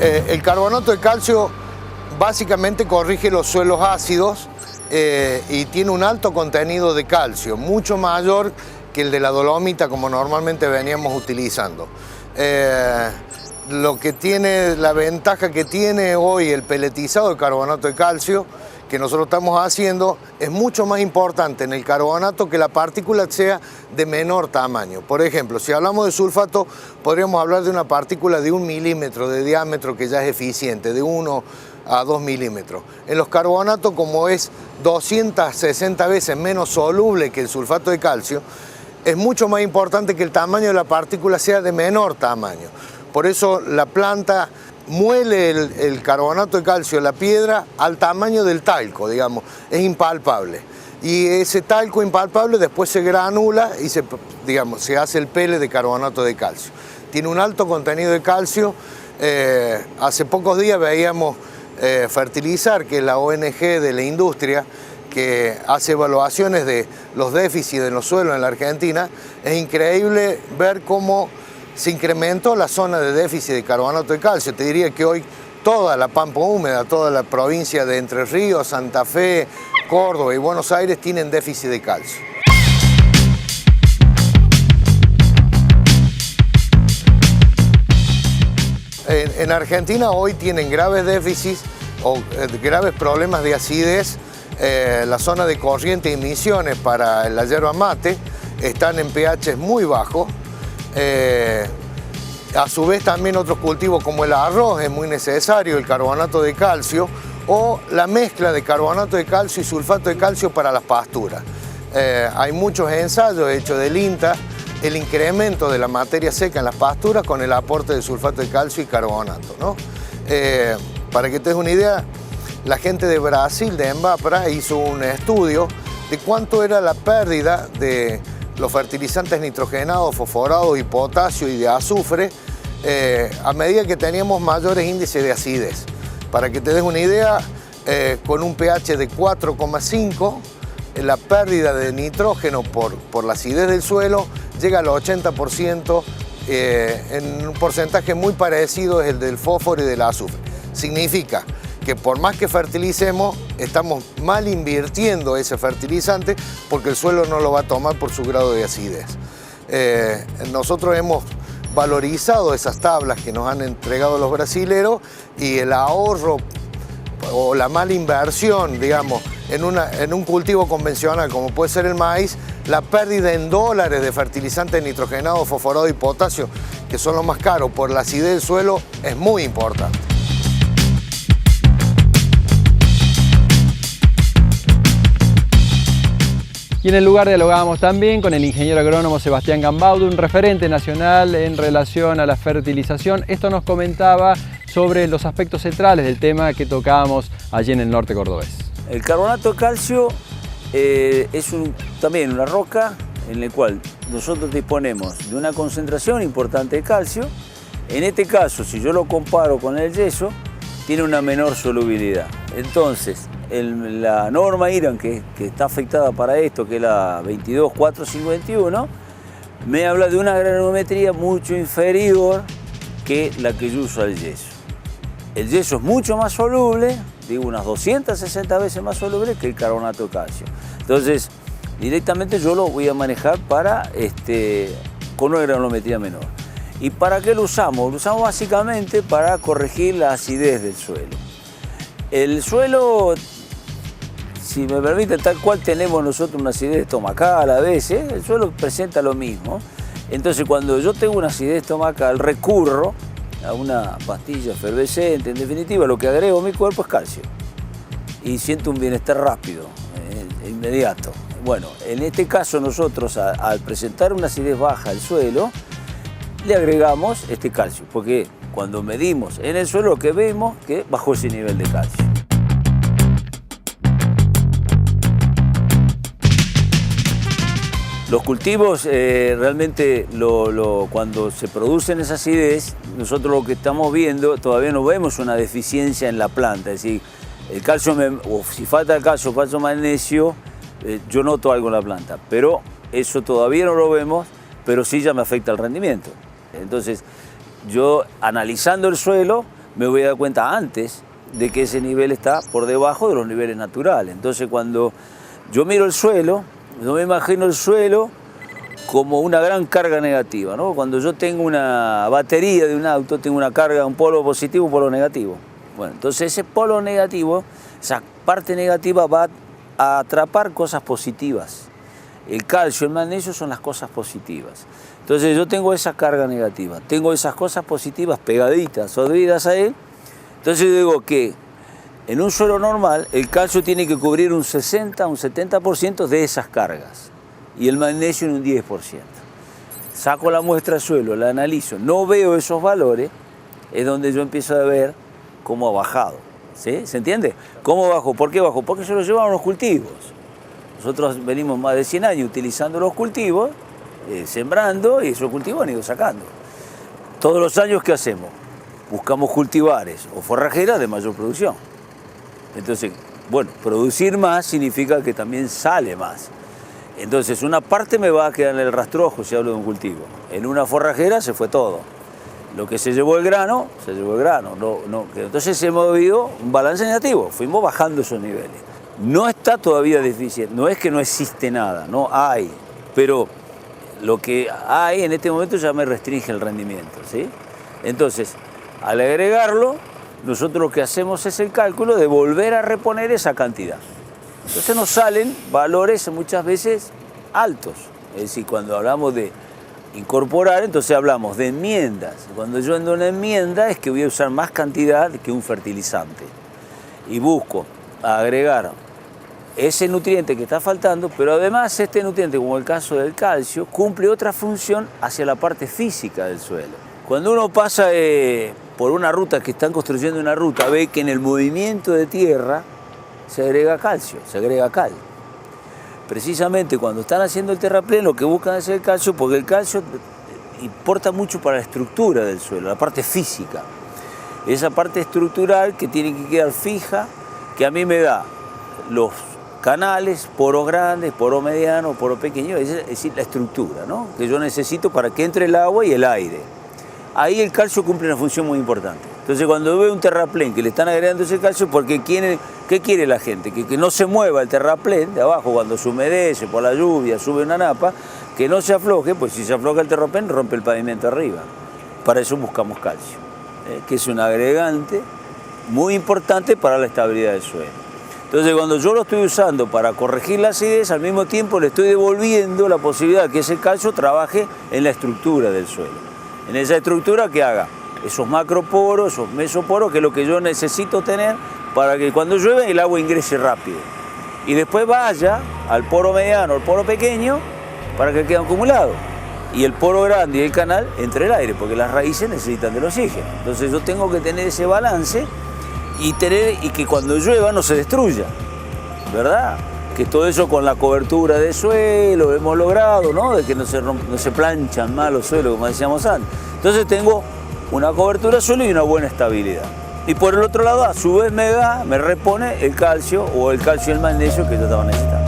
El carbonato de calcio básicamente corrige los suelos ácidos y tiene un alto contenido de calcio, mucho mayor que el de la dolomita como normalmente veníamos utilizando. Lo que tiene, la ventaja que tiene hoy el peletizado de carbonato de calcio que nosotros estamos haciendo es mucho más importante en el carbonato que la partícula sea de menor tamaño. Por ejemplo, si hablamos de sulfato, podríamos hablar de una partícula de 1 milímetro de diámetro que ya es eficiente, de 1 a 2 milímetros. En los carbonatos, como es 260 veces menos soluble que el sulfato de calcio, es mucho más importante que el tamaño de la partícula sea de menor tamaño. Por eso la planta muele el carbonato de calcio, la piedra, al tamaño del talco, digamos, es impalpable. Y ese talco impalpable después se granula y se hace el pele de carbonato de calcio. Tiene un alto contenido de calcio. Hace pocos días veíamos Fertilizar, que es la ONG de la industria, que hace evaluaciones de los déficits en los suelos en la Argentina. Es increíble ver cómo se incrementó la zona de déficit de carbonato de calcio. Te diría que hoy toda la pampa húmeda, toda la provincia de Entre Ríos, Santa Fe, Córdoba y Buenos Aires tienen déficit de calcio. En Argentina hoy tienen graves déficits o graves problemas de acidez. La zona de corriente y Misiones para la yerba mate están en pH muy bajos. A su vez también otros cultivos como el arroz es muy necesario el carbonato de calcio o la mezcla de carbonato de calcio y sulfato de calcio para las pasturas. Hay muchos ensayos hechos del INTA, el incremento de la materia seca en las pasturas con el aporte de sulfato de calcio y carbonato, ¿no? Para que te des una idea, la gente de Brasil, de Embapra, hizo un estudio de cuánto era la pérdida de los fertilizantes nitrogenados, fosforados y potasio y de azufre a medida que teníamos mayores índices de acidez. Para que te des una idea, con un pH de 4,5, la pérdida de nitrógeno por la acidez del suelo llega al 80%, en un porcentaje muy parecido es el del fósforo y del azufre. Significa que por más que fertilicemos, estamos mal invirtiendo ese fertilizante porque el suelo no lo va a tomar por su grado de acidez. Nosotros hemos valorizado esas tablas que nos han entregado los brasileros y el ahorro o la mala inversión, digamos, en un cultivo convencional como puede ser el maíz, la pérdida en dólares de fertilizantes nitrogenados, fosforado y potasio, que son los más caros por la acidez del suelo, es muy importante. Y en el lugar dialogábamos también con el ingeniero agrónomo Sebastián Gambaudo, un referente nacional en relación a la fertilización. Esto nos comentaba sobre los aspectos centrales del tema que tocábamos allí en el norte cordobés. El carbonato de calcio es también una roca en la cual nosotros disponemos de una concentración importante de calcio. En este caso, si yo lo comparo con el yeso, tiene una menor solubilidad. Entonces, la norma IRAN que está afectada para esto, que es la 22451, me habla de una granulometría mucho inferior que la que yo uso al yeso. El yeso es mucho más soluble, digo unas 260 veces más soluble que el carbonato de calcio. Entonces, directamente yo lo voy a manejar con una granulometría menor. ¿Y para qué lo usamos? Lo usamos básicamente para corregir la acidez del suelo. El suelo, si me permite, tal cual tenemos nosotros una acidez estomacal a veces, el suelo presenta lo mismo. Entonces, cuando yo tengo una acidez estomacal, recurro a una pastilla efervescente. En definitiva, lo que agrego a mi cuerpo es calcio. Y siento un bienestar rápido, inmediato. Bueno, en este caso nosotros, al presentar una acidez baja al suelo, le agregamos este calcio, porque cuando medimos en el suelo lo que vemos es que bajó ese nivel de calcio. Los cultivos realmente cuando se producen esa acidez, nosotros lo que estamos viendo, todavía no vemos una deficiencia en la planta, es decir, el calcio, o si falta el calcio, falta magnesio, yo noto algo en la planta, pero eso todavía no lo vemos, pero sí ya me afecta el rendimiento. Entonces, yo analizando el suelo, me voy a dar cuenta antes de que ese nivel está por debajo de los niveles naturales. Entonces cuando yo miro el suelo, yo me imagino el suelo como una gran carga negativa, ¿no? Cuando yo tengo una batería de un auto, tengo una carga, un polo positivo, un polo negativo. Bueno, entonces ese polo negativo, esa parte negativa va a atrapar cosas positivas. El calcio, el magnesio son las cosas positivas. Entonces yo tengo esa carga negativa, tengo esas cosas positivas pegaditas, adheridas a él. Entonces yo digo que en un suelo normal el calcio tiene que cubrir un 60, un 70% de esas cargas y el magnesio en un 10%. Saco la muestra del suelo, la analizo, no veo esos valores, es donde yo empiezo a ver cómo ha bajado. ¿Sí? ¿Se entiende? ¿Cómo bajó? ¿Por qué bajó? Porque se lo llevaron los cultivos. Nosotros venimos más de 100 años utilizando los cultivos, sembrando, y esos cultivos han ido sacando. Todos los años, ¿qué hacemos? Buscamos cultivares o forrajeras de mayor producción. Entonces, bueno, producir más significa que también sale más. Entonces, una parte me va a quedar en el rastrojo si hablo de un cultivo. En una forrajera se fue todo. Lo que se llevó el grano, se llevó el grano. Entonces hemos vivido un balance negativo, fuimos bajando esos niveles. No está todavía deficiente, no es que no existe nada, no hay, pero lo que hay en este momento ya me restringe el rendimiento, ¿sí? Entonces, al agregarlo, nosotros lo que hacemos es el cálculo de volver a reponer esa cantidad. Entonces nos salen valores muchas veces altos, es decir, cuando hablamos de incorporar, entonces hablamos de enmiendas. Cuando yo ando en una enmienda es que voy a usar más cantidad que un fertilizante y busco agregar ese nutriente que está faltando, pero además este nutriente, como el caso del calcio, cumple otra función hacia la parte física del suelo. Cuando uno pasa por una ruta, que están construyendo una ruta, ve que en el movimiento de tierra se agrega calcio, se agrega cal. Precisamente cuando están haciendo el terraplén, lo que buscan es el calcio, porque el calcio importa mucho para la estructura del suelo, la parte física. Esa parte estructural que tiene que quedar fija, que a mí me da los canales, poros grandes, poro mediano, poro pequeño, es decir, la estructura, ¿no?, que yo necesito para que entre el agua y el aire. Ahí el calcio cumple una función muy importante. Entonces cuando veo un terraplén que le están agregando ese calcio, porque ¿qué quiere la gente? Que no se mueva el terraplén de abajo cuando se humedece por la lluvia, sube una napa, que no se afloje, pues si se afloja el terraplén rompe el pavimento arriba. Para eso buscamos calcio, que es un agregante muy importante para la estabilidad del suelo. Entonces cuando yo lo estoy usando para corregir la acidez, al mismo tiempo le estoy devolviendo la posibilidad de que ese calcio trabaje en la estructura del suelo. En esa estructura que haga esos macroporos, esos mesoporos, que es lo que yo necesito tener para que cuando llueve el agua ingrese rápido. Y después vaya al poro mediano, al poro pequeño, para que quede acumulado. Y el poro grande y el canal entre el aire, porque las raíces necesitan del oxígeno. Entonces yo tengo que tener ese balance y que cuando llueva no se destruya, ¿verdad? Que todo eso con la cobertura de suelo hemos logrado, ¿no?, de que no se planchan mal los suelos, como decíamos antes. Entonces tengo una cobertura de suelo y una buena estabilidad. Y por el otro lado, a su vez me repone el calcio o el calcio y el magnesio que yo estaba necesitando.